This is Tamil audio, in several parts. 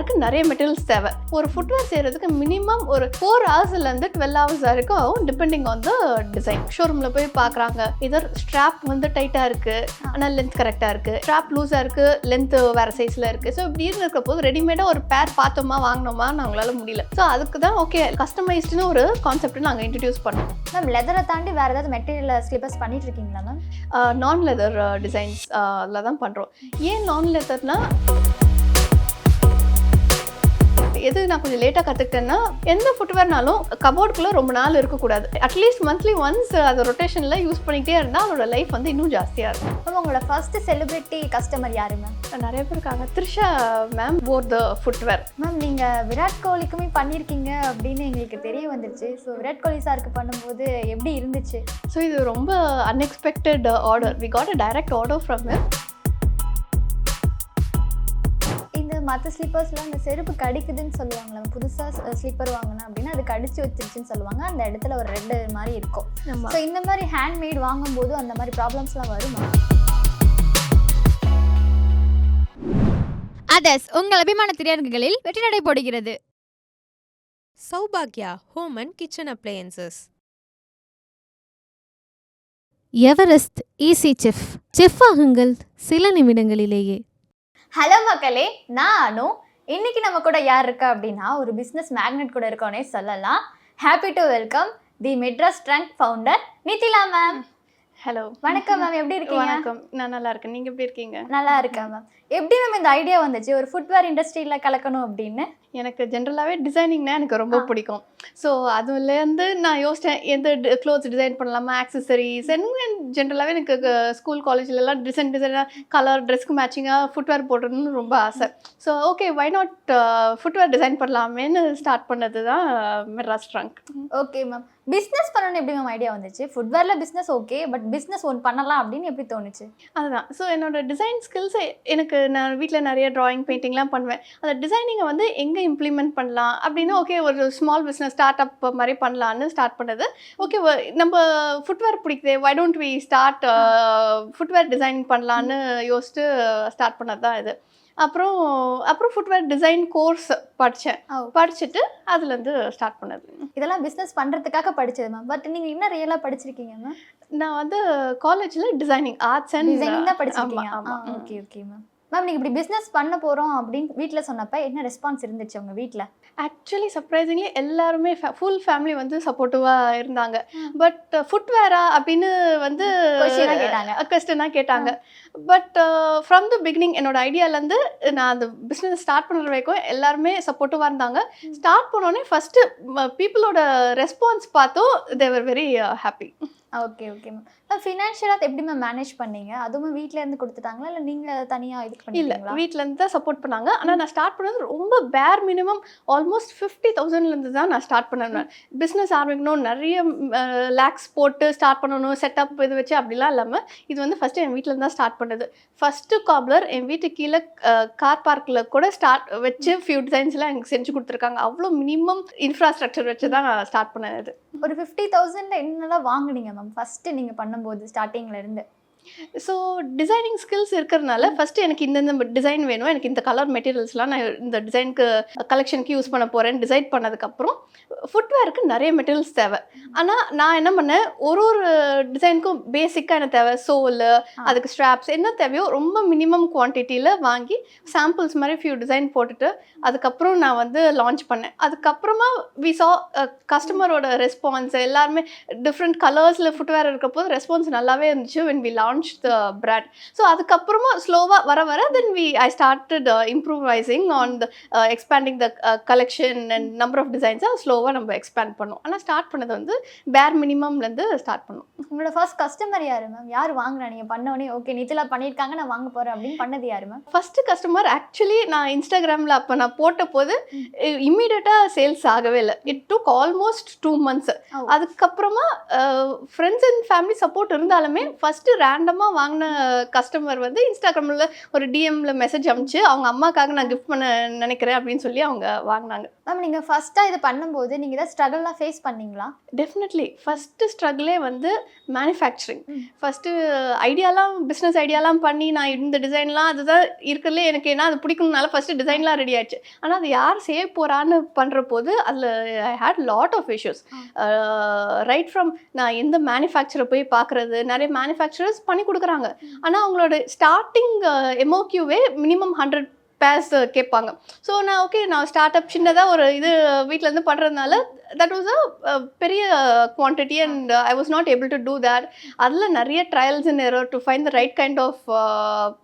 ஃபுட்வேருக்கு நிறைய மெட்டீரியல்ஸ் தேவை. ஒரு ஃபுட்வேர் செய்கிறதுக்கு மினிமம் ஒரு 4 ஹவர்ஸ்லேருந்து 12 ஹவர்ஸ் வரைக்கும் டிபெண்டிங் ஆன் த டிசைன். ஷோரூமில் போய் பார்க்குறாங்க, இதர் ஸ்ட்ராப் வந்து டைட்டாக இருக்குது ஆனால் லென்த் கரெக்டாக இருக்குது, ஸ்ட்ராப் லூஸாக இருக்குது லென்த்து வேறு சைஸில் இருக்குது. ஸோ இப்படி இருக்க போது ரெடிமேடாக ஒரு பேர் பார்த்தோமா வாங்கினோமா அவங்களால முடியல. ஸோ அதுக்கு தான் ஓகே கஸ்டமைஸ்டுன்னு ஒரு கான்செப்ட் நாங்கள் இன்ட்ரடியூஸ் பண்ணோம். மேம் லெதரை தாண்டி வேறு ஏதாவது மெட்டீரியல் ஸ்லிப்பர்ஸ் பண்ணிட்டு இருக்கீங்களா மேம்? நான் லெதர் டிசைன்ஸ் அதில் தான் பண்ணுறோம். ஏன் நான் லெதர்னா எது நான் கொஞ்சம் லேட்டாக கற்றுக்கிட்டேன்னா, எந்த ஃபுட்வேர்னாலும் கபோர்டுக்குள்ளே ரொம்ப நாள் இருக்கக்கூடாது. அட்லீஸ்ட் மந்த்லி ஒன்ஸ் அது ரொட்டேஷனில் யூஸ் பண்ணிக்கிட்டே இருந்தால் அதோட லைஃப் வந்து இன்னும் ஜாஸ்தியாக இருக்கும். மேம் உங்களோட ஃபர்ஸ்ட் செலிபிரிட்டி கஸ்டமர் யாரு மேம்? நிறைய பேர் இருக்காங்க. த்ரிஷா மேம் போர் த ஃபுட்வேர். மேம் நீங்கள் விராட் கோலிக்குமே பண்ணியிருக்கீங்க அப்படின்னு எங்களுக்கு தெரிய வந்துருச்சு. ஸோ விராட் கோலி சாருக்கு பண்ணும்போது எப்படி இருந்துச்சு? ஸோ இது ரொம்ப unexpected order. We got a direct order from him. மற்ற ஸ்லீப்பர்ஸ்லாம் அந்த செருப்பு கடிக்குதுன்னு சொல்லுவாங்களே, புதுசாக ஸ்லீப்பர் வாங்கினா அப்படின்னா அது கடிச்சு வச்சிருச்சுன்னு சொல்லுவாங்க. அந்த இடத்துல ஒரு ரெட் மாதிரி இருக்கும். ஸோ இந்த மாதிரி ஹேண்ட்மேட் வாங்கும்போது அந்த மாதிரி ப்ராப்ளம்ஸ்லாம் வருமா? அதர்ஸ் உங்கள் அபிமான திரையரங்குகளில் வெற்றி நடை போடுகிறது. சௌபாக்யா home and kitchen appliances. Everest easy chef ஆகுங்கள் சில நிமிடங்களிலேயே. ஹலோ மக்களே, நான் அனு. இன்னைக்கு நம்ம கூட யார் இருக்கா அப்படின்னா ஒரு பிஸ்னஸ் மேக்னெட் கூட இருக்கோன்னே சொல்லலாம். Happy to welcome the Madras trunk founder Nithila ma'am. Hello, வணக்கம் மேம், எப்படி இருக்கீங்க? வணக்கம், நான் நல்லா இருக்கேன். நீங்கள் எப்படி இருக்கீங்க? நல்லா இருக்கேன் மேம். எப்படி மேம் இந்த ஐடியா வந்துச்சு ஒரு ஃபுட்வேர் இண்டஸ்ட்ரியில் கலக்கணும் அப்படின்னு? எனக்கு ஜென்ரலாகவே டிசைனிங்னா எனக்கு ரொம்ப பிடிக்கும். ஸோ அதுலேருந்து நான் யோசித்தேன் எந்த க்ளோத்ஸ் டிசைன் பண்ணலாமா, ஆக்சசரிஸ். ஜென்ரலாகவே எனக்கு ஸ்கூல் காலேஜ்லலாம் டிசைனாக கலர் ட்ரெஸ்க்கு மேட்சிங்காக ஃபுட்வேர் போடுறதுன்னு ரொம்ப ஆசை. So okay why not footwear design பண்ணலாமேன்னு ஸ்டார்ட் பண்ணது தான் Madras trunk. Okay ma'am, business பண்ணணும்னு எப்படி மேம் ஐடியா வந்துச்சு? ஃபுட்வேரில் பிஸ்னஸ் ஓகே, பட் பிஸ்னஸ் ஒன்று பண்ணலாம் அப்படின்னு எப்படி தோணுச்சு? அதுதான். ஸோ என்னோடய டிசைன் ஸ்கில்ஸை எனக்கு நான் வீட்டில் நிறைய ட்ராயிங் பெயிண்டிங்லாம் பண்ணுவேன். அந்த டிசைனிங்கை வந்து எங்கே இம்ப்ளிமெண்ட் பண்ணலாம் அப்படின்னு ஓகே ஒரு ஸ்மால் பிஸ்னஸ் ஸ்டார்ட் அப் மாதிரி பண்ணலான்னு ஸ்டார்ட் பண்ணது. ஓகே நம்ம ஃபுட்வேர் பிடிக்குதே, why don't we start footwear designing பண்ணலான்னு யோசிச்சு ஸ்டார்ட் பண்ணது தான் இது. அப்புறம் ஃபுட்வேர் டிசைன் கோர்ஸ் படிச்சுட்டு அதுலேருந்து ஸ்டார்ட் பண்ணது. இதெல்லாம் பிஸ்னஸ் பண்ணுறதுக்காக படித்தது மேம். பட் நீங்கள் என்ன ரியலாக படிச்சிருக்கீங்க மேம்? நான் வந்து காலேஜில் டிசைனிங் ஆர்ட்ஸ் அண்ட் டிசைனிங் தான் படிச்சிருக்கீங்க. Okay okay ma'am. மேம் நீங்கள் இப்படி பிஸ்னஸ் பண்ண போகிறோம் அப்படின்னு வீட்டில் சொன்னப்போ என்ன ரெஸ்பான்ஸ் இருந்துச்சு உங்கள் வீட்டில்? ஆக்சுவலி சர்ப்ரைசிங்லி எல்லாருமே ஃபுல் ஃபேமிலி வந்து சப்போர்ட்டிவாக இருந்தாங்க. பட் ஃபுட்வேரா அப்படின்னு வந்து கொஸ்டினாக கேட்டாங்க. பட் ஃப்ரம் த பிகினிங் என்னோட ஐடியாலேருந்து நான் அந்த பிஸ்னஸ் ஸ்டார்ட் பண்ணுற வரைக்கும் எல்லாருமே சப்போர்ட்டிவாக இருந்தாங்க. ஸ்டார்ட் பண்ணோடனே ஃபஸ்ட்டு பீப்புளோட ரெஸ்பான்ஸ் பார்த்தோம், they were very happy. Okay okay ma'am. ஃபினான்ஷியலாக எப்படி மேம் மேனேஜ் பண்ணீங்க? அதுவும் வீட்டிலேருந்து கொடுத்துட்டாங்களா இல்லை நீங்கள் தனியாக இதுக்கு பண்ணீங்களா? இல்லை, வீட்டிலேருந்து தான் சப்போர்ட் பண்ணாங்க. ஆனால் நான் ஸ்டார்ட் பண்ணது ரொம்ப பேர் மினிமம் ஆல்மோஸ்ட் 50,000லேருந்து தான் நான் ஸ்டார்ட் பண்ணேன். பிஸ்னஸ் ஆரம்பிக்கணும், நிறைய லேக்ஸ் போட்டு ஸ்டார்ட் பண்ணணும், செட்டப் இது வச்சு அப்படிலாம் இல்லாமல் இது வந்து ஃபஸ்ட்டு என் வீட்டிலேருந்து தான் ஸ்டார்ட் பண்ணது. ஃபஸ்ட்டு காப்லர் என் வீட்டுக்கு கீழே கார் பார்க்கில் கூட ஸ்டார்ட் வச்சு ஃபியூ டிசைன்ஸ்லாம் எனக்கு செஞ்சு கொடுத்துருக்காங்க. அவ்வளோ மினிமம் இன்ஃப்ராஸ்ட்ரக்சர் வச்சு தான் நான் ஸ்டார்ட் பண்ணது. ஒரு 50,000 என்னெல்லாம் வாங்குனீங்க மேம் ஃபஸ்ட்டு நீங்கள் பண்ணும்போது ஸ்டார்டிங்கில் இருந்து? ஸோ டிசைனிங் ஸ்கில்ஸ் இருக்கிறதுனால ஃபஸ்ட்டு எனக்கு இந்த டிசைன் வேணும், எனக்கு இந்த கலர் மெட்டீரியல்ஸ்லாம் நான் இந்த டிசைனுக்கு கலெக்ஷனுக்கு யூஸ் பண்ண போகிறேன் டிசைட் பண்ணதுக்கப்புறம் ஃபுட்வேருக்கு நிறைய மெட்டீரியல்ஸ் தேவை. ஆனால் நான் என்ன பண்ணேன், ஒரு டிசைனுக்கும் பேசிக்காக என்ன தேவை, சோலு, அதுக்கு ஸ்ட்ராப்ஸ் என்ன தேவையோ ரொம்ப மினிமம் குவான்டிட்டியில் வாங்கி சாம்பிள்ஸ் மாதிரி ஃபியூ டிசைன் போட்டுட்டு அதுக்கப்புறம் நான் வந்து லான்ச் பண்ணேன். அதுக்கப்புறமா வி சா கஸ்டமரோட ரெஸ்பான்ஸ் எல்லாருமே டிஃப்ரெண்ட் கலர்ஸில் ஃபுட்வேர் இருக்கப்போ ரெஸ்பான்ஸ் நல்லாவே இருந்துச்சு when we launched the brand. So அதுக்கப்புறமா ஸ்லோவாக வர then I started improvising on the expanding the collection and number of designs. ஸ்லோவாக நம்ம எக்ஸ்பேண்ட் பண்ணோம். ஆனால் ஸ்டார்ட் பண்ணது வந்து பேர் மினிமம்லேருந்து ஸ்டார்ட் பண்ணோம். உங்களோட ஃபர்ஸ்ட் கஸ்டமர் யார் மேம்? யார் வாங்கினா நீங்கள் பண்ணோடனே ஓகே நிதிலா பண்ணியிருக்காங்க நான் வாங்க போகிறேன் அப்படின்னு பண்ணது யார் மேம்? ஃபஸ்ட்டு கஸ்டமர் ஆக்சுவலி நான் இன்ஸ்டாகிராமில் அப்போ நான் போட்ட போது இம்மீடியட்டாக சேல்ஸ் ஆகவே இல்லை. It took almost 2 months. அதுக்கப்புறமா ஃப்ரெண்ட்ஸ் அண்ட் ஃபேமிலி சப்போர்ட் இருந்தாலுமே ஃபஸ்ட்டு ரேண்டமாக வாங்கின கஸ்டமர் வந்து இன்ஸ்டாகிராமில் ஒரு டிஎம்ல மெசேஜ் அனுப்பிச்சு அவங்க அம்மாக்காக நான் கிஃப்ட் பண்ண நினைக்கிறேன் அப்படின்னு சொல்லி அவங்க வாங்கினாங்க. மேம் நீங்கள் ஃபஸ்ட்டாக இது பண்ணும்போது நீங்கள் ஏதாவது ஸ்ட்ரகிள்லாம் ஃபேஸ் பண்ணீங்களா? டெஃபினெட்லி ஃபஸ்ட்டு ஸ்ட்ரகிளே வந்து மேனுஃபேக்சரிங். ஃபஸ்ட்டு ஐடியாலாம் பிஸ்னஸ் ஐடியாலாம் பண்ணி நான் இந்த டிசைன்லாம் அதுதான் இருக்கிறதுலே எனக்கு ஏன்னா அது பிடிக்கணுனால ஃபஸ்ட்டு டிசைன்லாம் ரெடி ஆயிடுச்சு. ஆனால் அது யார் செய்ய போகிறான்னு பண்ணுற போது அதில் I had lot of issues. Right from நான் எந்த மேனுஃபேக்சரை போய் பார்க்குறது, நிறைய மேனுஃபேக்சரர்ஸ் பண்ணி கொடுக்குறாங்க. ஆனால் அவங்களோட ஸ்டார்டிங் எம்ஓக்யூவே மினிமம் 100 பேர்ஸ் கேட்பாங்க. ஸோ நான் ஓகே நான் ஸ்டார்ட் அப் சின்னதாக ஒரு இது வீட்டிலேருந்து பண்ணுறதுனால தட் வாஸ் அ பெரிய quantity and I was not able to do that. அதில் நிறைய trials and error to find the right kind of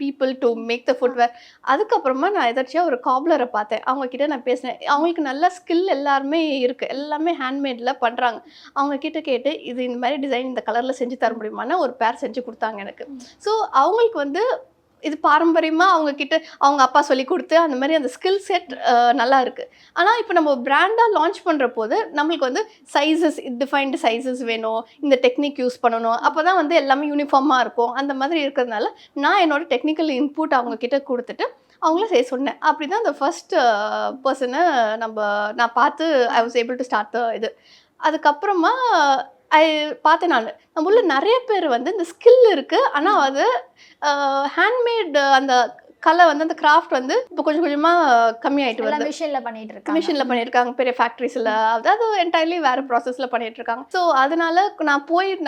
people to make the footwear. அதுக்கப்புறமா நான் எதாச்சியாக ஒரு காப்லரை பார்த்தேன். அவங்கக்கிட்ட நான் பேசினேன். அவங்களுக்கு நல்ல ஸ்கில் எல்லாருமே இருக்குது, எல்லாமே ஹேண்ட்மேடில் பண்ணுறாங்க. அவங்கக்கிட்ட கேட்டு இது இந்த மாதிரி டிசைன் இந்த கலரில் செஞ்சு தர முடியுமான்னு ஒரு பேர் செஞ்சு கொடுத்தாங்க எனக்கு. ஸோ அவங்களுக்கு வந்து இது பாரம்பரியமாக அவங்கக்கிட்ட அவங்க அப்பா சொல்லி கொடுத்து அந்த மாதிரி அந்த ஸ்கில் செட் நல்லா இருக்குது. ஆனால் இப்போ நம்ம பிராண்டாக லான்ச் பண்ணுற போது நம்மளுக்கு வந்து சைஸஸ் டிஃபைன்டு சைஸஸ் வேணும், இந்த டெக்னிக் யூஸ் பண்ணணும், அப்போ தான் வந்து எல்லாமே யூனிஃபார்மாக இருக்கும். அந்த மாதிரி இருக்கிறதுனால நான் என்னோடய டெக்னிக்கல் இன்புட் அவங்கக்கிட்ட கொடுத்துட்டு அவங்கள செய்ய சொன்னேன். அப்படி தான் அந்த ஃபர்ஸ்ட் பர்சனை நான் பார்த்து ஐ வாஸ் ஏபிள் டு ஸ்டார்ட் இது. அதுக்கப்புறமா பார்த்தேன் நம்ம உள்ள நிறைய பேர் வந்து இந்த ஸ்கில் இருக்குது, ஆனால் அது ஹேண்ட்மேட் அந்த கலை வந்து அந்த கிராஃப்ட் வந்து இப்போ கொஞ்சம் கொஞ்சமாக கம்மியாயிட்டு வருது. மிஷினில் பண்ணியிருக்காங்க பெரிய ஃபேக்ட்ரிஸில், அதாவது என்டையர்லி வேறு ப்ராசஸில் பண்ணிகிட்டு இருக்காங்க. ஸோ அதனால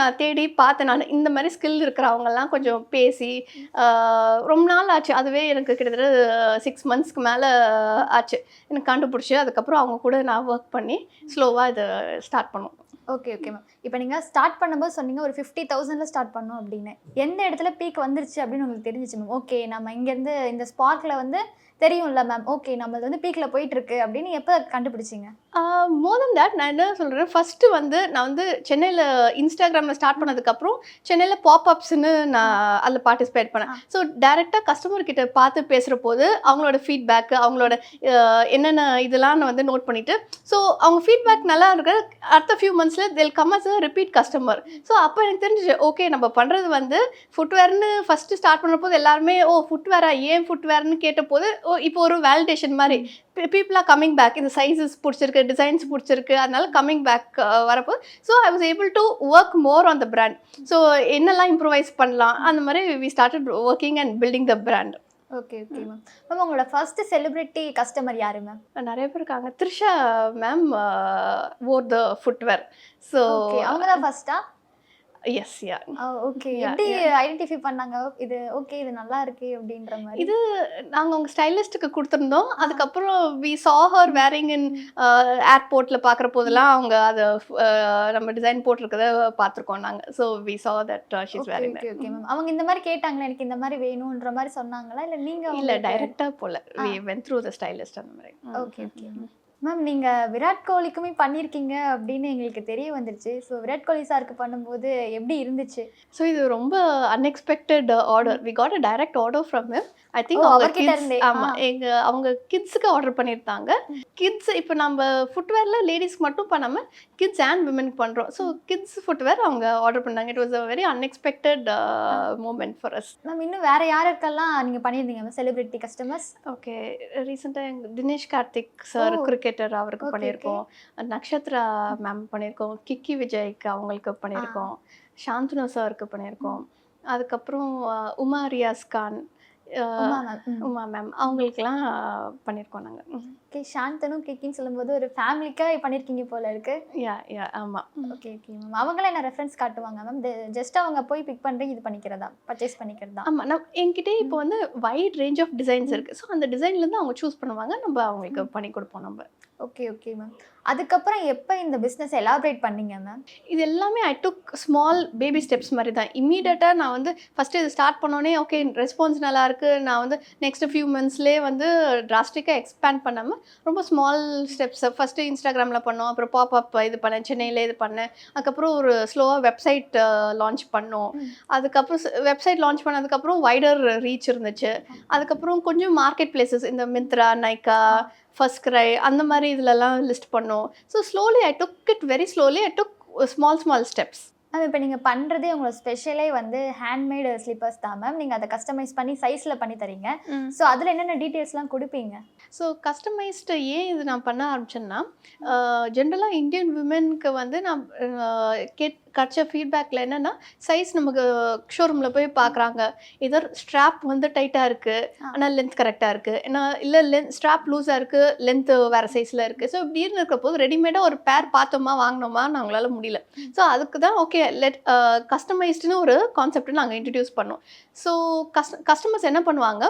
நான் தேடி பார்த்தேன். நான் இந்த மாதிரி ஸ்கில் இருக்கிறவங்கெல்லாம் கொஞ்சம் பேசி ரொம்ப நாள் ஆச்சு. அதுவே எனக்கு கிட்டத்தட்ட 6 monthsக்கு மேலே ஆச்சு எனக்கு கண்டுபிடிச்சி. அதுக்கப்புறம் அவங்க கூட நான் ஒர்க் பண்ணி ஸ்லோவாக இதை ஸ்டார்ட் பண்ணுவோம். Okay ma'am. இப்போ நீங்கள் ஸ்டார்ட் பண்ணும்போது சொன்னீங்க ஒரு 50,000ல் ஸ்டார்ட் பண்ணோம் அப்படின்னு. எந்த இடத்துல பீக் வந்துருச்சு அப்படின்னு உங்களுக்கு தெரிஞ்சிச்சு மேம்? ஓகே நம்ம இங்கேருந்து இந்த ஸ்பார்க்கில் வந்து தெரியும்ல மேம், ஓகே நம்மளது வந்து பீக்கில் போயிட்டுருக்கு அப்படின்னு எப்போ கண்டுபிடிச்சிங்க? மோர் தென் தேட் நான் என்ன சொல்கிறேன், ஃபஸ்ட்டு வந்து நான் வந்து சென்னையில் இன்ஸ்டாகிராமில் ஸ்டார்ட் பண்ணதுக்கப்புறம் சென்னையில் பாப்அப்ஸ்ன்னு நான் அதில் பார்ட்டிசிபேட் பண்ணேன். ஸோ டேரெக்டாக கஸ்டமர்கிட்ட பார்த்து பேசுகிற போது அவங்களோட ஃபீட்பேக்கு அவங்களோட என்னென்ன இதெல்லாம் நான் வந்து நோட் பண்ணிவிட்டு, ஸோ அவங்க ஃபீட்பேக் நல்லா இருக்கிற அடுத்த ஃபியூ மந்த்ஸில் they'll come as a repeat customer. So அப்போ எனக்கு தெரிஞ்சிச்சு ஓகே நம்ம பண்ணுறது வந்து ஃபுட்வேர்னு ஃபஸ்ட்டு ஸ்டார்ட் பண்ணுற போது எல்லாருமே ஃபுட்வேரா ஏன் ஃபுட்வேர்னு கேட்ட போது இப்போ ஒரு வேலிடேஷன் மாதிரி பீப்புள் ஆர் கம்மிங் பேக். இந்த சைஸஸ் பிடிச்சிருக்கு, டிசைன்ஸ் பிடிச்சிருக்கு, அதனால கம்மிங் பேக் வரப்போ so I was able to work more on the brand. So என்னெல்லாம் இம்ப்ரூவைஸ் பண்ணலாம் அந்த மாதிரி we started working and building the brand. Okay ma'am. Ma'am உங்களோட ஃபர்ஸ்ட் செலிபிரிட்டி கஸ்டமர் யாரு மேம்? நிறைய பேர் இருக்காங்க. Trisha ma'am or the footwear. So அவங்க தான் ஃபர்ஸ்டா? Yes ya. ஓகே. எப்படி ஐடென்டிஃபை பண்ணாங்க இது ஓகே இது நல்லா இருக்கு அப்படின்ற மாதிரி? இது நாங்கள் அவங்க ஸ்டைலிஸ்ட்டுக்கு கொடுத்துருந்தோம். அதுக்கப்புறம் வி சா ஹர் வேரிங் இன் ஏர்போர்ட்டில் பார்க்குற போதெல்லாம் அவங்க அதை நம்ம டிசைன் போட்டிருக்கதை பார்த்துருக்கோம் நாங்கள். So we saw that she's wearing. Okay ma'am. அவங்க இந்த மாதிரி கேட்டாங்களா எனக்கு இந்த மாதிரி வேணுன்ற மாதிரி சொன்னாங்களா இல்லை நீங்கள்? இல்லை டைரெக்டாக போல we went through the stylist அந்த மாதிரி. Okay ma'am. நீங்கள் விராட் கோலிக்குமே பண்ணியிருக்கீங்க அப்படின்னு எங்களுக்கு தெரிய வந்துருச்சு. ஸோ விராட் கோலி சாருக்கு பண்ணும்போது எப்படி இருந்துச்சு? ஸோ இது ரொம்ப unexpected order. We got a direct order from him. I think ஆமாம் அவங்க கிட்ஸுக்கு ஆர்டர் பண்ணியிருந்தாங்க. கிட்ஸ் இப்போ நம்ம ஃபுட்வேரில் லேடிஸ்க்கு மட்டும் பண்ணாமல் கிட்ஸ் அண்ட் விமெனுக்கு பண்ணுறோம். ஸோ கிட்ஸ் ஃபுட்வேர் அவங்க ஆர்டர் பண்ணாங்க. It was a very unexpected moment for us. Ma'am இன்னும் வேறு யாருக்கெல்லாம் நீங்கள் பண்ணியிருந்தீங்க மேம் செலிபிரிட்டி கஸ்டமர்ஸ்? ஓகே ரீசெண்டாக எங்கள் தினேஷ் கார்த்திக் சார் கிரிக்கெட்டர் அவருக்கு பண்ணியிருக்கோம். நக்ஷத்ரா மேம் பண்ணியிருக்கோம். கிக்கி விஜய்க்கு அவங்களுக்கு பண்ணியிருக்கோம். சாந்தனு சாருக்கு பண்ணியிருக்கோம். அதுக்கப்புறம் உமா ரியாஸ் கான், உமா மேம் அவங்களுக்குலாம் பண்ணியிருக்கோம் நாங்கள். ஓகே. சாந்தனும் கிக்கின்னு சொல்லும்போது ஒரு ஃபேமிலிக்காக பண்ணியிருக்கீங்க போல இருக்கு. யா ஆமாம். Okay ma'am. அவங்களாம் என்ன ரெஃபரன்ஸ் காட்டுவாங்க மேம்? ஜஸ்ட் அவங்க போய் பிக் பண்ணுறீங்க இது பண்ணிக்கிறதா பர்ச்சேஸ் பண்ணிக்கிறதா? ஆமாம் என்கிட்டே இப்போ வந்து வைட் ரேஞ்ச் ஆஃப் டிசைன்ஸ் இருக்குது. ஸோ அந்த டிசைன்லேருந்து அவங்க சூஸ் பண்ணுவாங்க, நம்ம அவங்களுக்கு பண்ணி கொடுப்போம் நம்ம. Okay ma'am. அதுக்கப்புறம் எப்போ இந்த பிஸ்னஸ் எலாபரேட் பண்ணீங்க மேம்? இது எல்லாமே ஐ டுக் ஸ்மால் பேபி ஸ்டெப்ஸ் மாதிரி தான். இம்மீடியட்டாக நான் வந்து ஃபஸ்ட்டு இது ஸ்டார்ட் பண்ணோன்னே ஓகே ரெஸ்பான்ஸ் நல்லாயிருக்கு, நான் வந்து நெக்ஸ்ட் ஃபியூ மந்த்ஸ்லேயே வந்து ட்ராஸ்டிக்காக எக்ஸ்பேண்ட் பண்ணாமல் ரொம்ப ஸ்மால் ஸ்டெப்ஸ் ஃபஸ்ட்டு இன்ஸ்டாகிராமில் பண்ணோம், அப்புறம் பாப்அப் இது பண்ணேன், சென்னையில் இது பண்ணேன், அதுக்கப்புறம் ஒரு ஸ்லோவாக வெப்சைட் லான்ச் பண்ணோம். அதுக்கப்புறம் வெப்சைட் லான்ச் பண்ணதுக்கப்புறம் வைடர் ரீச் இருந்துச்சு. அதுக்கப்புறம் கொஞ்சம் மார்க்கெட் பிளேசஸ் இந்த மிந்த்ரா, நைக்கா, ஃபர்ஸ்ட் கிரை அந்த மாதிரி இதிலலாம் லிஸ்ட் பண்ணோம். So slowly I took it very slowly. I took small steps. Ma'am இப்போ நீங்கள் பண்ணுறதே உங்களோட ஸ்பெஷலே வந்து ஹேண்ட்மேடு ஸ்லிப்பர்ஸ் தான் மேம். நீங்கள் அதை கஸ்டமைஸ் பண்ணி சைஸில் பண்ணி தரீங்க. ஸோ அதில் என்னென்ன டீட்டெயில்ஸ்லாம் கொடுப்பீங்க? ஸோ கஸ்டமைஸ்டு ஏன் இது நான் பண்ண ஆரம்பிச்சேன்னா, ஜென்ரலாக இந்தியன் விமென்க்கு வந்து நான் கிடைச்ச ஃபீட்பேக்கில் என்னென்னா, சைஸ் நமக்கு ஷோரூமில் போய் பார்க்குறாங்க, இதர் ஸ்ட்ராப் வந்து டைட்டாக இருக்குது ஆனால் லென்த் கரெக்டாக இருக்குது, ஏன்னா இல்லை ஸ்ட்ராப் லூஸாக இருக்குது, லென்த்து வேறு சைஸில் இருக்குது. ஸோ இப்படின்னு இருக்கிற போது ரெடிமேடாக ஒரு பேர் பார்த்தோமா வாங்கினோமான்னு அவங்களால முடியல. ஸோ அதுக்கு தான் ஓகே கஸ்டமைஸ்டுன்னு ஒரு கான்செப்ட் நாங்கள் இன்ட்ரடியூஸ் பண்ணோம். ஸோ கஸ்டமர்ஸ் என்ன பண்ணுவாங்க,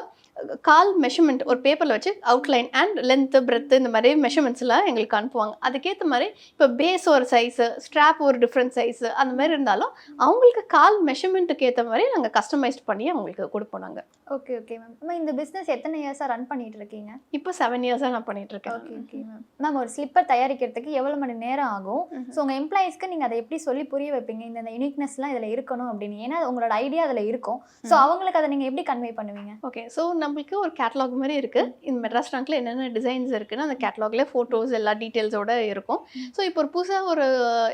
கால் மெஷர்மெண்ட் ஒரு பேப்பரில் வச்சு அவுட்லைன் அண்ட் லென்த்து பிரெத்து இந்த மாதிரி மெஷர்மெண்ட்ஸ்லாம் எங்களுக்கு அனுப்புவாங்க. அதுக்கேற்ற மாதிரி இப்போ பேஸ் ஒரு சைஸு, ஸ்ட்ராப் ஒரு டிஃப்ரெண்ட் சைஸு அந்த மாதிரி இருந்தாலும் அவங்களுக்கு கால் மெஷர்மெண்ட்டுக்கு ஏற்ற மாதிரி நாங்கள் கஸ்டமைஸ்ட் பண்ணி அவங்களுக்கு கொடுப்போம் நாங்கள். Okay okay ma'am. மேம் இந்த பிஸ்னஸ் எத்தனை இயர்ஸாக ரன் பண்ணிட்டு இருக்கீங்க? இப்போ 7 இயர்ஸாக நான் பண்ணிகிட்ருக்கேன். Okay okay ma'am. மேம் ஒரு ஸ்லிப்பர் தயாரிக்கிறதுக்கு எவ்வளோ மணி நேரம் ஆகும்? ஸோ உங்கள் எம்ப்ளாயீஸ்க்கு நீங்கள் அதை எப்படி சொல்லி புரிய வைப்பீங்க, இந்த யூனிக்னஸ்லாம் இதில் இருக்கணும் அப்படின்னு? ஏன்னா உங்களோட ஐடியா அதில் இருக்கும். ஸோ அவங்களுக்கு அதை நீங்கள் எப்படி கன்வே பண்ணுவீங்க? ஓகே, ஸோ நம்மளுக்கு ஒரு கேட்லாக் மாதிரி இருக்குது. இந்த மெட்ராஸ் ட்ரங்க்ல என்னென்ன டிசைன்ஸ் இருக்குன்னு அந்த கேட்லாக்லேயே ஃபோட்டோஸ் எல்லா டீட்டெயில்ஸோடு இருக்கும். ஸோ இப்போ ஒரு புதுசாக ஒரு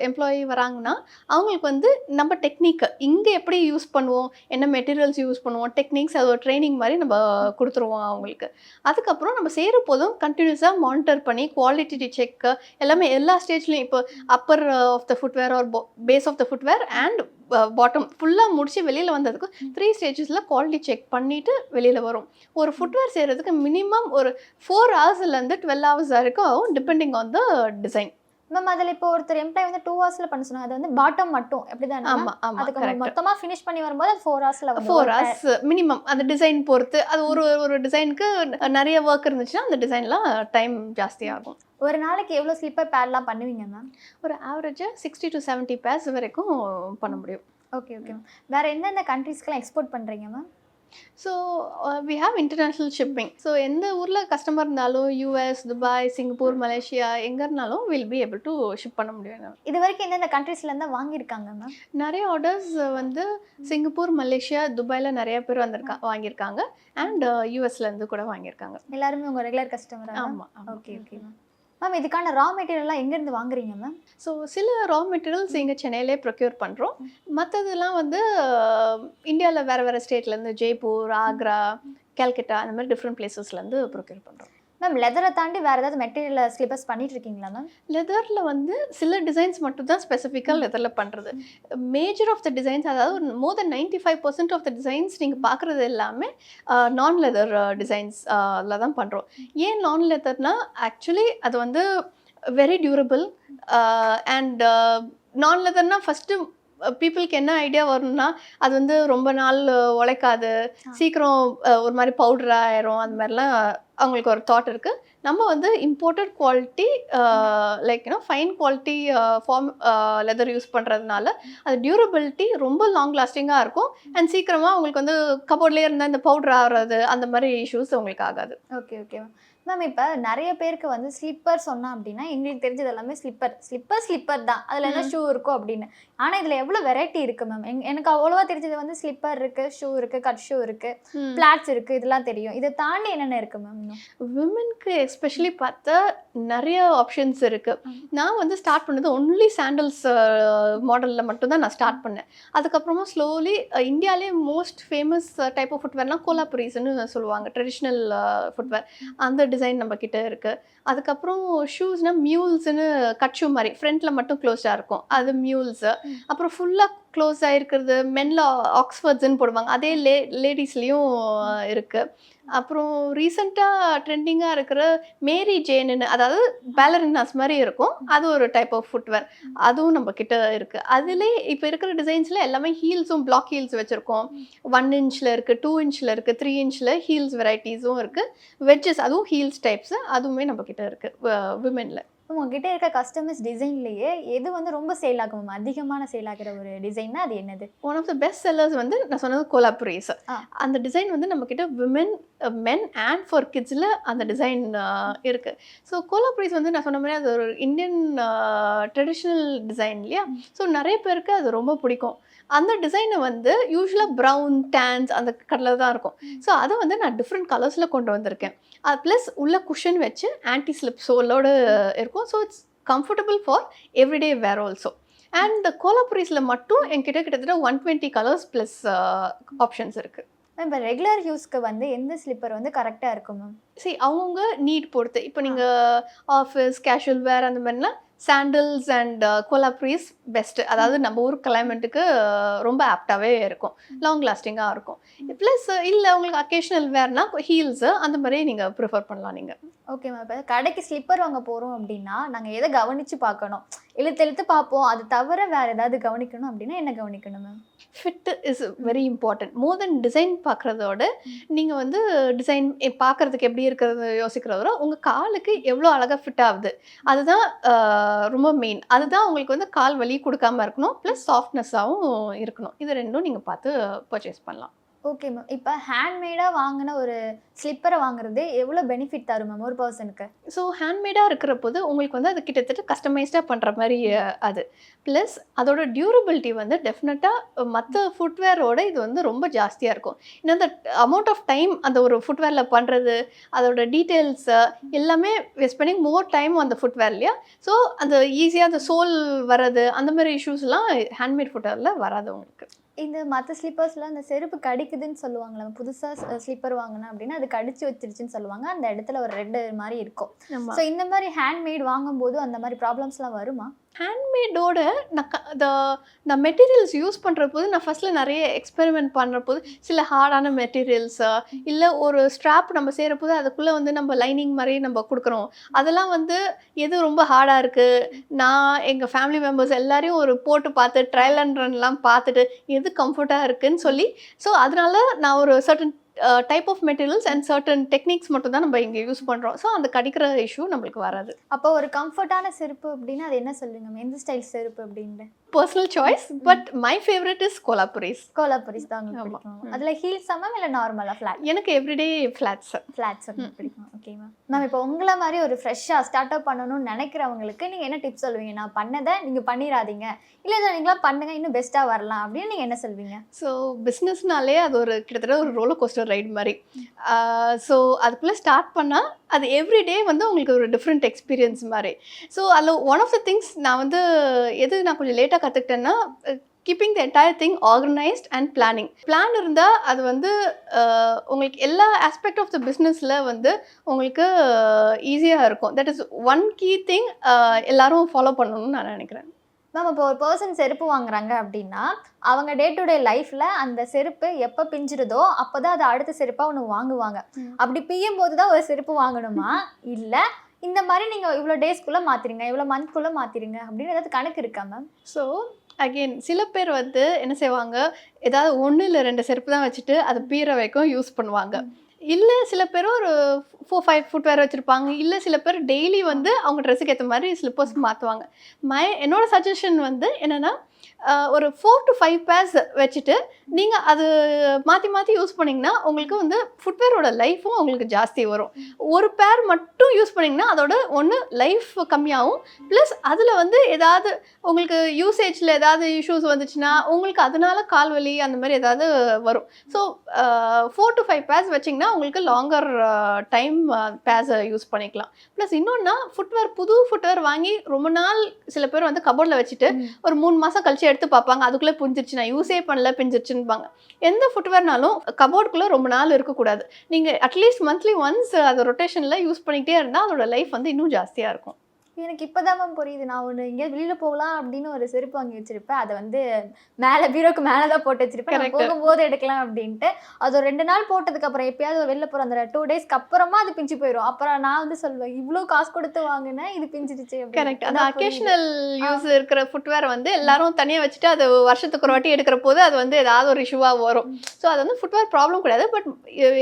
எம்ப்ளாயி வராங்கன்னா அவங்களுக்கு வந்து நம்ம டெக்னிக் இங்கே எப்படி யூஸ் பண்ணுவோம், என்ன மெட்டீரியல்ஸ் யூஸ் பண்ணுவோம், டெக்னிக்ஸ் அது ஒரு ட்ரைனிங் மாதிரி நம்ம கொடுத்துருவோம் அவங்களுக்கு. அதுக்கப்புறம் நம்ம செய்கிற போதும் கண்டினியூஸாக மானிட்டர் பண்ணி குவாலிட்டி செக் எல்லாமே எல்லா ஸ்டேஜ்லையும், இப்போ upper of the footwear or base of the footwear and bottom ஃபுல்லாக முடிச்சு வெளியில் வந்ததுக்கு 3 ஸ்டேஜஸில் குவாலிட்டி செக் பண்ணிவிட்டு வெளியில் வரும். ஒரு ஃபுட்வேர் செய்கிறதுக்கு மினிமம் ஒரு 4 ஹவர்ஸ்லேருந்து 12 ஹவர்ஸ் வரைக்கும் ஆகும், depending on the design. Ma'am அதில் இப்போ ஒருத்தர் எம்ப்ளாய் வந்து 2 ஹவர்ஸில் பண்ண சொன்னாங்க, அது வந்து பாட்டம் மட்டும் எப்படி தான்? ஆமாம் ஆமாம், அதுக்கு மொத்தமாக ஃபினிஷ் பண்ணி வரும்போது அது 4 ஹவர்ஸில் 4 ஹவர்ஸ் மினிமம். அந்த டிசைன் பொறுத்து அது ஒரு டிசைனுக்கு நிறைய ஒர்க் இருந்துச்சுன்னா அந்த டிசைன்லாம் டைம் ஜாஸ்தியாகும். ஒரு நாளைக்கு எவ்வளோ ஸ்லிப்பர் பேர்லாம் பண்ணுவீங்க மேம்? ஒரு ஆவரேஜாக 60 to 70 பேர்ஸ் வரைக்கும் பண்ண முடியும். Okay okay ma'am. வேறு எந்தெந்த கண்ட்ரீஸ்க்கெலாம் எக்ஸ்போர்ட் பண்ணுறீங்க ma'am? So we have international shipping. So எந்த ஊரில் கஸ்டமர் இருந்தாலும் US, துபாய், சிங்கப்பூர், மலேசியா எங்கே இருந்தாலும் will be able to ship பண்ண முடியும். இது வரைக்கும் எந்தெந்த கண்ட்ரீஸ்லேருந்து வாங்கியிருக்காங்க மேம்? நிறைய ஆர்டர்ஸ் வந்து சிங்கப்பூர், மலேசியா, துபாயில் நிறைய பேர் வாங்கியிருக்காங்க அண்ட் யூஎஸ்லேருந்து கூட வாங்கியிருக்காங்க. எல்லாருமே உங்கள் ரெகுலர் கஸ்டமர்? ஆமாம். Okay okay ma'am. மேம் இதுக்கான ரா மெட்டீரியல்லாம் எங்கேருந்து வாங்குறீங்க மேம்? ஸோ சில ரா மெட்டீரியல்ஸ் இங்கே சென்னையிலே ப்ரொக்யூர் பண்ணுறோம். மற்றதெல்லாம் வந்து இந்தியாவில் வேறு ஸ்டேட்லேருந்து ஜெய்ப்பூர், ஆக்ரா, கல்கட்டா அந்த மாதிரி டிஃப்ரெண்ட் பிளேசஸ்லேருந்து ப்ரொக்யூர் பண்ணுறோம். மேம் லெதரை தாண்டி வேறு ஏதாவது மெட்டீரியல் ஸ்லிப்பர்ஸ் பண்ணிட்டு இருக்கீங்களா மேம்? லெதரில் வந்து சில டிசைன்ஸ் மட்டும் தான் ஸ்பெசிஃபிக்காக லெதரில் பண்ணுறது. மேஜர் ஆஃப் த டிசைன்ஸ், அதாவது மோர் தென் 95% ஆஃப் த டிசைன்ஸ் நீங்கள் பார்க்குறது எல்லாமே நான் லெதர் டிசைன்ஸ் அதில் தான் பண்ணுறோம். ஏன் நான் லெதர்னா, ஆக்சுவலி அது வந்து வெரி டியூரபிள் அண்ட் நான் லெதர்னால் ஃபஸ்ட்டு பீப்புளுக்கு என்ன ஐடியா வரும்னா, அது வந்து ரொம்ப நாள் உழைக்காது, சீக்கிரம் ஒரு மாதிரி பவுடர் ஆயிரும், அந்த மாதிரிலாம் அவங்களுக்கு ஒரு தாட் இருக்குது. நம்ம வந்து imported quality like fine quality from leather use பண்ணுறதுனால அது டியூரபிலிட்டி ரொம்ப லாங் லாஸ்டிங்காக இருக்கும் அண்ட் சீக்கிரமாக அவங்களுக்கு வந்து கபோர்ட்லேயே இருந்தால் இந்த பவுடர் ஆகிறது அந்த மாதிரி இஷ்யூஸ் அவங்களுக்கு ஆகாது. Okay okay ma'am. மேம் இப்போ நிறைய பேருக்கு வந்து ஸ்லிப்பர் சொன்னால் அப்படின்னா எங்களுக்கு தெரிஞ்சது எல்லாமே ஸ்லிப்பர் தான், அதில் என்ன ஷூ இருக்கும் அப்படின்னு. ஆனால் இதில் எவ்வளோ வெரைட்டி இருக்குது மேம்? எனக்கு அவ்வளோவா தெரிஞ்சது வந்து ஸ்லிப்பர் இருக்குது, ஷூ இருக்குது, கட் ஷூ இருக்குது, ஃப்ளாட்ஸ் இருக்குது, இதெல்லாம் தெரியும். இதை தாண்டி என்னென்ன இருக்குது மேம்? விமென்க்கு எஸ்பெஷலி பார்த்தா நிறைய ஆப்ஷன்ஸ் இருக்குது. நான் வந்து ஸ்டார்ட் பண்ணது ஒன்லி சாண்டல்ஸ் மாடலில் மட்டும்தான் நான் ஸ்டார்ட் பண்ணேன். அதுக்கப்புறமா ஸ்லோலி இந்தியாவிலே மோஸ்ட் ஃபேமஸ் டைப் ஆஃப் ஃபுட்வேர்னால் கோலாபுரீஸ்ன்னு சொல்லுவாங்க, ட்ரெடிஷ்னல் ஃபுட்வேர். அந்த டிசைன் நம்ம கிட்ட இருக்குது. அதுக்கப்புறம் ஷூஸ்னால் மியூல்ஸ்ன்னு கட் ஷூ மாதிரி ஃப்ரண்ட்டில் மட்டும் க்ளோஸ்டாக இருக்கும், அது மியூல்ஸு. அப்புறம் ஃபுல்லாக க்ளோஸ் ஆகிருக்கிறது மென்ல ஆக்ஸ்ஃபர்ட்ஸ்ன்னு போடுவாங்க, அதே லேடிஸ்லேயும் இருக்குது. அப்புறம் ரீசெண்டாக ட்ரெண்டிங்காக இருக்கிற மேரி ஜேன்னு, அதாவது பேலரினாஸ் மாதிரி இருக்கும், அது ஒரு டைப் ஆஃப் ஃபுட்வேர், அதுவும் நம்ம கிட்ட இருக்குது. அதிலே இப்போ இருக்கிற டிசைன்ஸில் எல்லாமே ஹீல்ஸும் பிளாக் ஹீல்ஸ் வச்சுருக்கோம். 1 இன்ச்சில் இருக்குது, 2 இன்ச்சில் இருக்குது, 3 இன்ச்சில் ஹீல்ஸ் வெரைட்டிஸும் இருக்குது. வெட்ஜஸ் அதுவும் ஹீல்ஸ் டைப்ஸு அதுவுமே நம்ம கிட்ட இருக்குது விமெனில். உங்ககிட்ட இருக்க கஸ்டமைஸ் டிசைன்லேயே எது வந்து ரொம்ப சேல் ஆகும், அதிகமான சேல் ஆகிற ஒரு டிசைன்னா அது என்னது? One of the best sellers வந்து நான் சொன்னது கோலாபுரீஸ். அந்த டிசைன் வந்து நம்மக்கிட்ட விமென், மென் அண்ட் ஃபார் கிட்ஸில் அந்த டிசைன் இருக்குது. ஸோ கோலாபுரீஸ் வந்து நான் சொன்ன மாதிரி அது ஒரு இந்தியன் ட்ரெடிஷ்னல் டிசைன் இல்லையா? ஸோ நிறைய பேருக்கு அது ரொம்ப பிடிக்கும். அந்த டிசைனை வந்து யூஸ்வலாக ப்ரௌன், டேன்ஸ் அந்த கலர் தான் இருக்கும். ஸோ அதை வந்து நான் டிஃப்ரெண்ட் கலர்ஸில் கொண்டு வந்திருக்கேன். அது ப்ளஸ் உள்ள குஷன் வச்சு ஆன்டி ஸ்லிப் சோலோடு இருக்கும். So it's comfortable for everyday wear also. And கோலாபுரிஸில் மட்டும் என்கிட்ட கிட்டத்தட்ட 120 கலர்ஸ் ப்ளஸ் ஆப்ஷன்ஸ் இருக்குது. இப்போ ரெகுலர் யூஸ்க்கு வந்து எந்த ஸ்லிப்பர் வந்து கரெக்டாக இருக்கும் மேம்? அவங்கவுங்க நீட் பொறுத்து. இப்போ நீங்கள் ஆஃபீஸ் கேஷுவல் வேர் அந்த மாதிரிலாம் சாண்டில்ஸ் அண்ட் கோலாப்ரீஸ் பெஸ்ட்டு. அதாவது நம்ம ஊர் கிளைமேட்டுக்கு ரொம்ப ஆப்டாகவே இருக்கும், லாங் லாஸ்டிங்காக இருக்கும். ப்ளஸ் இல்லை உங்களுக்கு அக்கேஷனல் வேர்னா ஹீல்ஸு அந்த மாதிரி நீங்கள் ப்ரிஃபர் பண்ணலாம் நீங்கள். Okay ma'am. இப்போ கடைக்கு ஸ்லிப்பர் வாங்க போகிறோம் அப்படின்னா நாங்கள் எதை கவனித்து பார்க்கணும்? இழுத்து பார்ப்போம், அது தவிர வேறு ஏதாவது கவனிக்கணும் அப்படின்னா என்ன கவனிக்கணும் மேம்? Fit is very important. More than design பார்க்குறதோட நீங்கள் வந்து டிசைன் பார்க்குறதுக்கு எப்படி இருக்கிறது யோசிக்கிறதோட உங்கள் காலுக்கு எவ்வளோ அழகாக ஃபிட் ஆகுது அதுதான் ரொம்ப மெயின். அதுதான் உங்களுக்கு வந்து கால் வலி கொடுக்காம இருக்கணும், ப்ளஸ் சாஃப்ட்னஸாகவும் இருக்கணும். இது ரெண்டும் நீங்கள் பார்த்து பர்ச்சேஸ் பண்ணலாம். Okay ma'am. இப்போ ஹேண்ட்மேடாக வாங்கின ஒரு ஸ்லிப்பரை வாங்குறது எவ்வளோ பெனிஃபிட் தரும் மேம் ஒரு பர்சனுக்கு? ஸோ ஹேண்ட்மேடாக இருக்கிற போது உங்களுக்கு வந்து அது கிட்டத்தட்ட கஸ்டமைஸ்டாக பண்ணுற மாதிரி அது. ப்ளஸ் அதோட டியூரபிலிட்டி வந்து டெஃபினட்டாக மற்ற ஃபுட்வேரோட இது வந்து ரொம்ப ஜாஸ்தியாக இருக்கும். இன்னும் அந்த அமௌண்ட் ஆஃப் டைம் அந்த ஒரு ஃபுட்வேரில் பண்ணுறது, அதோட டீட்டெயில்ஸு எல்லாமே ஸ்பெண்டிங் மோர் டைம் அந்த ஃபுட்வேர் இல்லையா. ஸோ அந்த ஈஸியாக அந்த சோல் வர்றது அந்த மாதிரி இஷ்யூஸ்லாம் ஹேண்ட்மேட் ஃபுட்வேரில் வராது உங்களுக்கு. இந்த மற்ற ஸ்லிப்பர்ஸில் அந்த செருப்பு கடிக்குதுன்னு சொல்லுவாங்களே, புதுசாக ஸ்லிப்பர் வாங்கினா அப்படின்னா அது கடிச்சு வச்சிருச்சுன்னு சொல்லுவாங்க. அந்த இடத்துல ஒரு ரெட் மாதிரி இருக்கும். ஸோ இந்த மாதிரி ஹேண்ட்மேட் வாங்கும்போது அந்த மாதிரி ப்ராப்ளம்ஸ்லாம் வருமா? ஹேண்ட்மேடோட நான் மெட்டீரியல்ஸ் யூஸ் பண்ணுற போது நான் ஃபஸ்ட்டில் நிறைய எக்ஸ்பெரிமெண்ட் பண்ணுற போது சில ஹார்டான மெட்டீரியல்ஸு இல்லை ஒரு ஸ்ட்ராப் நம்ம செய்கிற போது அதுக்குள்ளே வந்து நம்ம லைனிங் மாதிரி நம்ம கொடுக்குறோம். அதெல்லாம் வந்து எது ரொம்ப ஹார்டாக இருக்குது, நான் எங்கள் ஃபேமிலி மெம்பர்ஸ் எல்லாரையும் ஒரு போட்டு பார்த்து ட்ரையல் அண்ட் ரன்லாம் பார்த்துட்டு எது கம்ஃபர்ட்டாக இருக்குதுன்னு சொல்லி, ஸோ அதனால நான் ஒரு certain type of materials and certain techniques மட்டும் தான் நம்ம இங்கே யூஸ் பண்ணுறோம். ஸோ அந்த கடிக்கிற இஷ்யூ நம்மளுக்கு வராது. அப்போ ஒரு கம்ஃபர்ட்டான செருப்பு அப்படின்னா அது என்ன சொல்லுங்க மேம்? எந்த ஸ்டைல் செருப்பு அப்படின்ட்டு personal choice, but my favourite is Kolhapuris. Kolhapuris தான் உங்களுக்கு பிடிக்கும். அதில் ஹீல்ஸா மேம் இல்லை நார்மலாக ஃப்ளாட்? எனக்கு எவ்ரிடே ஃப்ளாட்ஸ் பிடிக்கும். Okay ma'am. மேம் இப்போ உங்களை மாதிரி ஒரு ஃப்ரெஷ்ஷாக ஸ்டார்ட் அப் பண்ணணும்னு நினைக்கிறவங்களுக்கு நீங்கள் என்ன டிப்ஸ் சொல்லுவீங்க? நான் பண்ணதை நீங்கள் பண்ணிடாதீங்க, இல்லை இதை நீங்களாம் பண்ணுங்க இன்னும் பெஸ்ட்டாக வரலாம் அப்படின்னு நீங்கள் என்ன சொல்வீங்க? ஸோ பிஸ்னஸ்னாலே அது ஒரு கிட்டத்தட்ட ஒரு ரோலர் கோஸ்டர் ரைட் மாதிரி. ஸோ அதுக்குள்ளே ஸ்டார்ட் பண்ணால் அது எவ்ரிடே வந்து உங்களுக்கு ஒரு டிஃப்ரெண்ட் எக்ஸ்பீரியன்ஸ் மாதிரி. ஸோ அதில் ஒன் ஆஃப் த திங்ஸ் நான் வந்து நான் கொஞ்சம் லேட்டாக கற்றுக்கிட்டேன்னா keeping the entire thing organised and planning. Plan இருந்தால் அது வந்து உங்களுக்கு எல்லா ஆஸ்பெக்ட் ஆஃப் த பிஸ்னஸில் வந்து உங்களுக்கு ஈஸியாக இருக்கும். That is one key thing எல்லாரும் ஃபாலோ பண்ணணும்னு நான் நினைக்கிறேன். மேம் இப்போ ஒரு பர்சன் செருப்பு வாங்குறாங்க அப்படின்னா அவங்க டே டு டே லைஃப்பில் அந்த செருப்பு எப்போ பிஞ்சிருதோ அப்போ தான் அது அடுத்த செருப்பாக ஒன்று வாங்குவாங்க. அப்படி பியும் போது தான் ஒரு செருப்பு வாங்கணுமா, இல்லை இந்த மாதிரி நீங்கள் இவ்வளோ டேஸ்க்குள்ளே மாற்றிடுங்க, இவ்வளோ மந்த்க்குள்ளே மாற்றிடுங்க அப்படின்னு ஏதாவது கணக்கு இருக்கா மேம்? ஸோ அகெயின் சில பேர் வந்து என்ன செய்வாங்க, ஏதாவது 1 இல்லை 2 செருப்பு தான் வச்சுட்டு அது பீர வரைக்கும் யூஸ் பண்ணுவாங்க. இல்லை சில பேர் ஒரு 4-5 ஃபுட்வேர் வச்சுருப்பாங்க. இல்லை சில பேர் டெய்லி வந்து அவங்க ட்ரெஸ்ஸுக்கு ஏற்ற மாதிரி ஸ்லிப்பர்ஸ் மாற்றுவாங்க. என்னோட சஜஷன் வந்து என்னென்னா ஒரு 4 to 5 பேர்ஸ் வச்சுட்டு நீங்கள் அது மாற்றி மாற்றி யூஸ் பண்ணிங்கன்னா உங்களுக்கு வந்து ஃபுட்வேரோட லைஃப்பும் உங்களுக்கு ஜாஸ்தி வரும். ஒரு பேர் மட்டும் யூஸ் பண்ணிங்கன்னா அதோட ஒன்று லைஃப் கம்மியாகும், ப்ளஸ் அதில் வந்து ஏதாவது உங்களுக்கு யூசேஜில் ஏதாவது இஷ்யூஸ் வந்துச்சுன்னா உங்களுக்கு அதனால கால் வலி அந்த மாதிரி ஏதாவது வரும். ஸோ 4 to 5 பேர்ஸ் வச்சிங்கன்னா உங்களுக்கு லாங்கர் டைம் பேர்ஸை யூஸ் பண்ணிக்கலாம். ப்ளஸ் இன்னொன்னா புது ஃபுட்வேர் வாங்கி ரொம்ப நாள் சில பேர் வந்து கபோர்டில் வச்சுட்டு ஒரு 3 மாதம் கழிச்சு எடுத்து பார்ப்பாங்க, அதுக்குள்ளே பிஞ்சிருச்சு, நான் யூஸே பண்ணல பிஞ்சிருச்சுன்னுபாங்க. எந்த ஃபுட்வேர்னாலும் கபோர்டுக்குள்ளே ரொம்ப நாள் இருக்கக்கூடாது. நீங்கள் அட்லீஸ்ட் மந்த்லி ஒன்ஸ் அதை ரொட்டேஷனில் யூஸ் பண்ணிக்கிட்டே இருந்தால் அதோட லைஃப் வந்து இன்னும் ஜாஸ்தியாக இருக்கும். எனக்கு இப்போதான் மேம் புரியுது. நான் ஒன்று எங்கேயாவது வெளியில் போகலாம் அப்படின்னு ஒரு செருப்பு வாங்கி வச்சுருப்பேன், அதை வந்து மேலே பீரோக்கு மேலே தான் போட்டு வச்சுருப்பேன், போகும்போது எடுக்கலாம் அப்படின்ட்டு. அது ஒரு 2 நாள் போட்டதுக்கப்புறம் எப்பயாவது வெளில போகிற அந்த 2 டேஸ்க்கு அப்புறமா அது பிஞ்சு போயிடும். அப்புறம் நான் வந்து சொல்லுவேன், இவ்வளோ காசு கொடுத்து வாங்கினேன் இது பிஞ்சிடுச்சு. கரெக்ட். அந்த அக்கேஷனல் யூஸ் இருக்கிற ஃபுட்வேர் வந்து எல்லாரும் தனியாக வச்சுட்டு அது வருஷத்துக்கு ஒரு வாட்டி எடுக்கிற போது அது வந்து ஏதாவது ஒரு இஷ்யூவாக வரும். ஸோ அது வந்து ஃபுட்வேர் ப்ராப்ளம் கிடையாது, பட்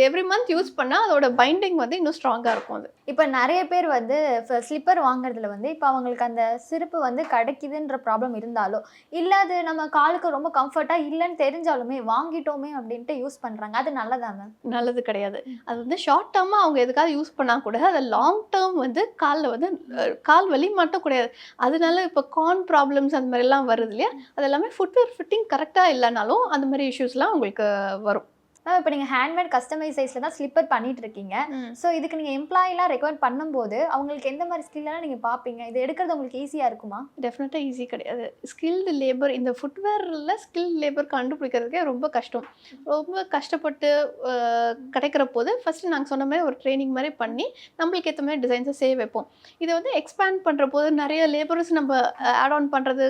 எவ்ரி மந்த் யூஸ் பண்ணால் அதோட பைண்டிங் வந்து இன்னும் ஸ்ட்ராங்காக இருக்கும். அது இப்போ நிறைய பேர் வந்து ஸ்லிப்பர் வாங்குறதுல வந்து இப்போ அவங்களுக்கு அந்த செருப்பு வந்து கிடைக்குதுன்ற ப்ராப்ளம் இருந்தாலோ இல்லை அது நம்ம காலுக்கு ரொம்ப கம்ஃபர்ட்டாக இல்லைன்னு தெரிஞ்சாலுமே வாங்கிட்டோமே அப்படின்ட்டு யூஸ் பண்ணுறாங்க. அது நல்லதா மேம்? நல்லது கிடையாது. அது வந்து ஷார்ட் டேர்மாக அவங்க எதுக்காவது யூஸ் பண்ணால் கூட அது லாங் டேர்ம் வந்து காலில் வந்து கால் வலி மட்டும் கிடையாது, அதனால இப்போ ப்ராப்ளம்ஸ் அந்த மாதிரிலாம் வருது இல்லையா, அது எல்லாமே ஃபுட்வேர் ஃபிட்டிங் கரெக்டாக இல்லைனாலும் அந்த மாதிரி இஷ்யூஸ்லாம் உங்களுக்கு வரும். மேம் இப்போ நீங்கள் ஹேண்ட்மேட் கஸ்டமைசைஸில் தான் ஸ்லிப்பர் பண்ணிட்டு இருக்கீங்க. ஸோ இதுக்கு நீங்கள் எம்ப்ளாயிலாம் ரெக்கமெண்ட் பண்ணும்போது அவங்களுக்கு எந்த மாதிரி ஸ்கில்லாம் நீங்கள் பார்ப்பீங்க? இது எடுக்கிறது உங்களுக்கு ஈஸியாக இருக்குமா? டெஃபினட்டாக ஈஸி கிடையாது. ஸ்கில்டு லேபர் இந்த ஃபுட்வேரில் ஸ்கில்டு லேபர் கண்டுபிடிக்கிறதுக்கே ரொம்ப கஷ்டம். ரொம்ப கஷ்டப்பட்டு கிடைக்கிற போது ஃபஸ்ட்டு நாங்கள் சொன்ன மாதிரி ஒரு ட்ரைனிங் மாதிரி பண்ணி நம்மளுக்கு ஏற்ற மாதிரி டிசைன்ஸை செய்ய வைப்போம். இதை வந்து எக்ஸ்பேண்ட் பண்ணுற போது நிறைய லேபர்ஸ் நம்ம ஆட் ஆன் பண்ணுறது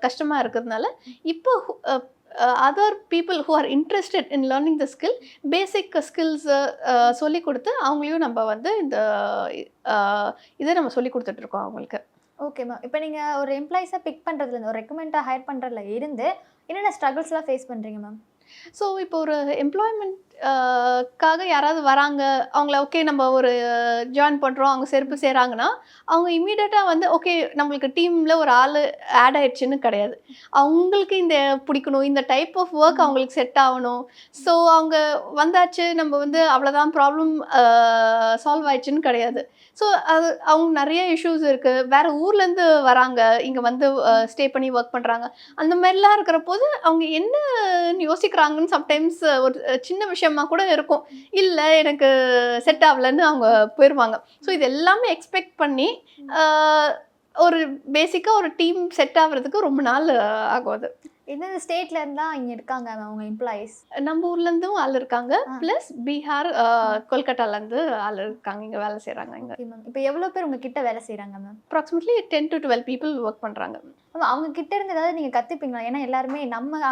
கஷ்டமாக இருக்கிறதுனால இப்போ other people who are interested in learning the skill, basic skills சொல்லி கொடுத்து அவங்களையும் நம்ம வந்து இந்த இதை நம்ம சொல்லி கொடுத்துட்ருக்கோம் அவங்களுக்கு. Okay ma'am. இப்போ நீங்கள் ஒரு எம்ப்ளாயிஸாக பிக் பண்ணுறதுலேருந்து ஒரு ரெக்கமெண்டாக ஹையர் பண்ணுறதுல இருந்து என்னென்ன ஸ்ட்ரகிள்ஸ்லாம் ஃபேஸ் பண்ணுறீங்க மேம்? ஸோ இப்போ ஒரு எம்ப்ளாய்மெண்ட்காக யாராவது வராங்க, அவங்கள ஓகே நம்ம ஒரு ஜாயின் பண்ணுறோம், அவங்க செருப்பு செய்கிறாங்கன்னா அவங்க இம்மீடியட்டாக வந்து ஓகே நம்மளுக்கு டீமில் ஒரு ஆள் ஆட் ஆயிடுச்சுன்னு கிடையாது. அவங்களுக்கு இந்த பிடிக்கணும், இந்த டைப் ஆஃப் ஒர்க் அவங்களுக்கு செட் ஆகணும். ஸோ அவங்க வந்தாச்சு நம்ம வந்து அவ்வளோதான் ப்ராப்ளம் சால்வ் ஆயிடுச்சுன்னு கிடையாது. ஸோ அது அவங்க நிறைய இஷ்யூஸ் இருக்குது. வேறு ஊர்லேருந்து வராங்க, இங்கே வந்து ஸ்டே பண்ணி ஒர்க் பண்ணுறாங்க. அந்த மாதிரிலாம் இருக்கிற போது அவங்க என்னன்னு யோசிக்கிறாங்கன்னு சம்டைம்ஸ் ஒரு சின்ன விஷயமா கூட இருக்கும். இல்லை எனக்கு செட் ஆகலைன்னு அவங்க போயிடுவாங்க. ஸோ இது எல்லாமே எக்ஸ்பெக்ட் பண்ணி ஒரு பேசிக்காக ஒரு டீம் செட் ஆகிறதுக்கு ரொம்ப நாள் ஆகும். அது எந்தெந்த ஸ்டேட்லேருந்து தான் இங்கே இருக்காங்க அவங்க எம்ப்ளாயீஸ்? நம்ம ஊர்லேருந்தும் ஆள் இருக்காங்க, ப்ளஸ் பீகார், கொல்கட்டாலேருந்து ஆள் இருக்காங்க, இங்கே வேலை செய்கிறாங்க. இங்கே மேம் இப்போ எவ்வளோ பேர் உங்கள் கிட்ட வேலை செய்கிறாங்க ma'am? Approximately 10 to 12 people work பண்ணுறாங்க. மேம் அவங்க கிட்ட இருந்து ஏதாவது நீங்கள் கற்றுப்பீங்களா? ஏன்னா எல்லாருமே நம்ம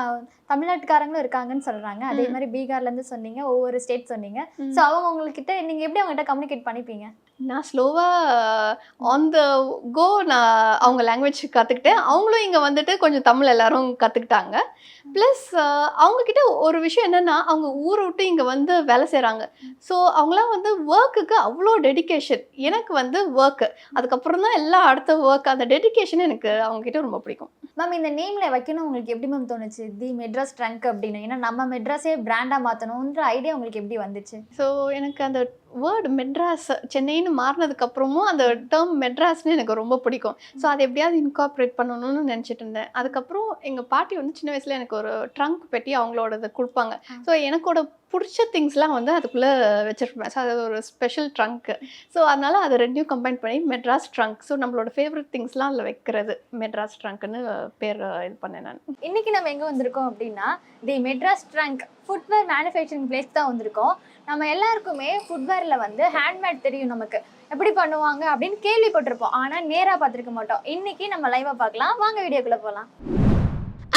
தமிழ்நாட்டுக்காரங்களும் இருக்காங்கன்னு சொல்கிறாங்க. அதே மாதிரி பீகார்லேருந்து சொன்னீங்க, ஒவ்வொரு ஸ்டேட் சொன்னீங்க. ஸோ அவங்க உங்கள்கிட்ட நீங்கள் எப்படி அவங்ககிட்ட கம்யூனிகேட் பண்ணிப்பீங்க? நான் ஸ்லோவாக ஆன் த கோ நான் அவங்க லாங்குவேஜ் கற்றுக்கிட்டேன். அவங்களும் இங்கே வந்துட்டு கொஞ்சம் தமிழ் எல்லாரும் கற்றுக்கிட்டாங்க. ப்ளஸ் அவங்கக்கிட்ட ஒரு விஷயம் என்னென்னா, அவங்க ஊரை விட்டு இங்கே வந்து வேலை செய்கிறாங்க. ஸோ அவங்களாம் வந்து ஒர்க்குக்கு அவ்வளோ டெடிக்கேஷன். எனக்கு வந்து ஒர்க்கு, அதுக்கப்புறம் தான் எல்லாம் அடுத்த ஒர்க். அந்த டெடிக்கேஷன் எனக்கு அவங்கக்கிட்ட ரொம்ப பிடிக்கும். மேம் இந்த நேமில் வைக்கணும் உங்களுக்கு எப்படி மேம் தோணுச்சு, தி மெட்ராஸ் ட்ரங்க் அப்படின்னு? ஏன்னா நம்ம மெட்ராஸே பிராண்டாக மாற்றணுன்ற ஐடியா உங்களுக்கு எப்படி வந்துச்சு? ஸோ எனக்கு அந்த வேர்டு மெட்ராஸ் சென்னைன்னு மாறினதுக்கப்புறமும் அந்த டேர்ம் மெட்ராஸ்னு எனக்கு ரொம்ப பிடிக்கும். ஸோ அதை எப்படியாவது இன்கார்பரேட் பண்ணணும்னு நினச்சிட்டு இருந்தேன். அதுக்கப்புறம் எங்கள் பாட்டி வந்து சின்ன வயசில் எனக்கு ஒரு ட்ரங்க் பெட்டி அவங்களோடது கொடுப்பாங்க. ஸோ எனக்கோட பிடிச்ச திங்ஸ்லாம் வந்து அதுக்குள்ளே வச்சுருப்பேன். ஸோ அது ஒரு ஸ்பெஷல் ட்ரங்க்கு. ஸோ அதனால் அதை ரெண்டையும் கம்பைன் பண்ணி மெட்ராஸ் ட்ரங்க். ஸோ நம்மளோட ஃபேவரட் திங்ஸ்லாம் அதில் வைக்கிறது மெட்ராஸ் ட்ரங்க்னு பேர் இது பண்ணேன் நான். இன்றைக்கி நம்ம எங்கே வந்திருக்கோம் அப்படின்னா the Madras trunk footwear manufacturing place தான் வந்திருக்கோம். நம்ம எல்லாருக்குமே ஃபுட்வேரில் வந்து ஹேண்ட்மேட் தெரியும், நமக்கு எப்படி பண்ணுவாங்க அப்படின்னு கேள்விப்பட்டிருப்போம். ஆனால் நேராக பார்த்துருக்க மாட்டோம். இன்றைக்கி நம்ம லைவாக பார்க்கலாம், வாங்க வீடியோக்குள்ளே போகலாம்.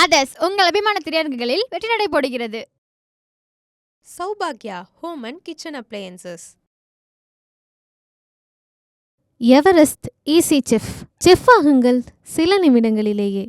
அதர்ஸ் உங்கள் அபிமான திரையரங்குகளில் வெற்றி நடை போடுகிறது. Saubhagya Home and Kitchen Appliances. Everest easy chef. Chef ஆகுங்கள் சில நிமிடங்களிலேயே.